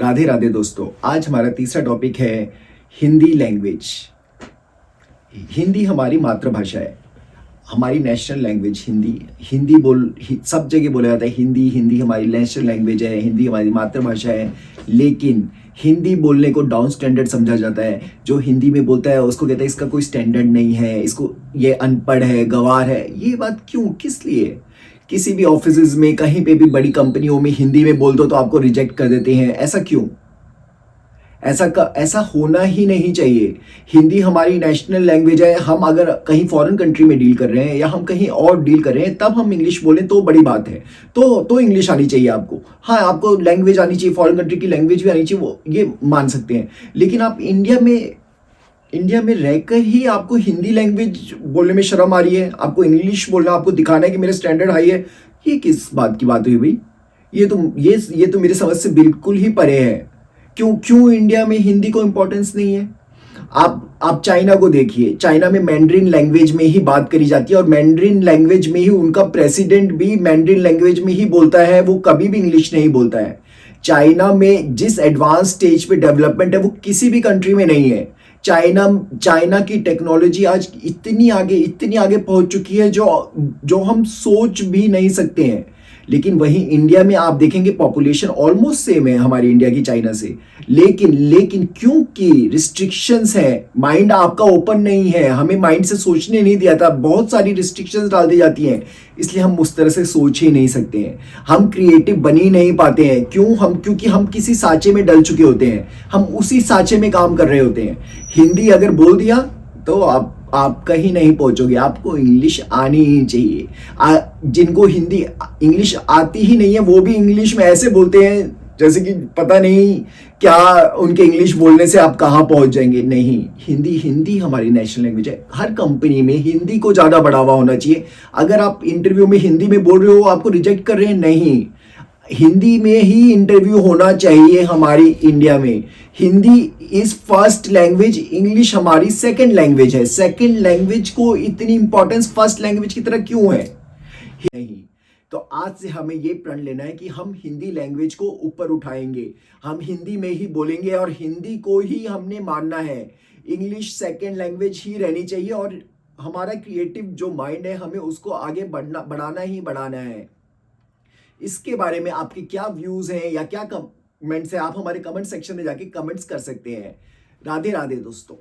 राधे राधे दोस्तों, आज हमारा तीसरा टॉपिक है हिंदी लैंग्वेज। हिंदी हमारी मातृभाषा है, हमारी नेशनल लैंग्वेज सब जगह बोला जाता है हिंदी। हिंदी हमारी नेशनल लैंग्वेज है, हिंदी हमारी मातृभाषा है। लेकिन हिंदी बोलने को डाउन स्टैंडर्ड समझा जाता है। जो हिंदी में बोलता है उसको कहता है इसका कोई स्टैंडर्ड नहीं है, इसको ये अनपढ़ है, गंवार है। ये बात क्यों, किस लिए? किसी भी ऑफिस में, कहीं पे भी बड़ी कंपनियों में हिंदी में बोल दो तो आपको रिजेक्ट कर देते हैं। ऐसा क्यों? ऐसा होना ही नहीं चाहिए। हिंदी हमारी नेशनल लैंग्वेज है। हम अगर कहीं फॉरेन कंट्री में डील कर रहे हैं या हम कहीं और डील कर रहे हैं तब हम इंग्लिश बोलें तो बड़ी बात है। तो इंग्लिश आनी चाहिए आपको। हाँ, आपको लैंग्वेज आनी चाहिए, फॉरेन कंट्री की लैंग्वेज भी आनी चाहिए, वो ये मान सकते हैं। लेकिन आप इंडिया में रहकर ही आपको हिंदी लैंग्वेज बोलने में शर्म आ रही है, आपको इंग्लिश बोलना, आपको दिखाना है कि मेरा स्टैंडर्ड हाई है। ये किस बात की बात हुई भाई? ये तो मेरे समझ से बिल्कुल ही परे है। क्यों इंडिया में हिंदी को इंपॉर्टेंस नहीं है? आप चाइना को देखिए। चाइना में मैंड्रिन लैंग्वेज में ही बात करी जाती है और मैंड्रिन लैंग्वेज में ही उनका प्रेसिडेंट भी मैंड्रिन लैंग्वेज में ही बोलता है, वो कभी भी इंग्लिश नहीं बोलता है। चाइना में जिस एडवांस स्टेज पे डेवलपमेंट है वो किसी भी कंट्री में नहीं है। चाइना की टेक्नोलॉजी आज इतनी आगे पहुंच चुकी है जो हम सोच भी नहीं सकते हैं। लेकिन वहीं इंडिया में आप देखेंगे पॉपुलेशन ऑलमोस्ट सेम है हमारी इंडिया की चाइना से। लेकिन क्योंकि रिस्ट्रिक्शंस है, माइंड आपका ओपन नहीं है, हमें माइंड से सोचने नहीं दिया था, बहुत सारी रिस्ट्रिक्शंस डाल दी जाती हैं, इसलिए हम उस तरह से सोच ही नहीं सकते हैं। हम क्रिएटिव बन ही नहीं पाते हैं। क्योंकि हम किसी साँचे में डल चुके होते हैं, हम उसी साँचे में काम कर रहे होते हैं। हिंदी अगर बोल दिया तो आप कहीं नहीं पहुंचोगे। आपको इंग्लिश आनी ही चाहिए। जिनको हिंदी इंग्लिश आती ही नहीं है वो भी इंग्लिश में ऐसे बोलते हैं जैसे कि पता नहीं क्या, उनके इंग्लिश बोलने से आप कहाँ पहुंच जाएंगे। नहीं, हिंदी हमारी नेशनल लैंग्वेज है। हर कंपनी में हिंदी को ज़्यादा बढ़ावा होना चाहिए। अगर आप इंटरव्यू में हिंदी में बोल रहे हो, आपको रिजेक्ट कर रहे हैं, नहीं, हिंदी में ही इंटरव्यू होना चाहिए हमारी इंडिया में। Hindi is first language, English हमारी सेकंड लैंग्वेज है। सेकंड लैंग्वेज को इतनी इंपॉर्टेंस फर्स्ट लैंग्वेज की तरह क्यों है? नहीं। तो आज से हमें ये प्रण लेना है कि हम हिंदी लैंग्वेज को ऊपर उठाएंगे, हम हिंदी में ही बोलेंगे और हिंदी को ही हमने मानना है। इंग्लिश सेकंड लैंग्वेज ही रहनी चाहिए और हमारा क्रिएटिव जो माइंड है हमें उसको आगे बढ़ाना है। इसके बारे में आपके क्या व्यूज हैं या क्या कमेंट्स है, आप हमारे कमेंट सेक्शन में जाके कमेंट्स कर सकते हैं। राधे राधे दोस्तों।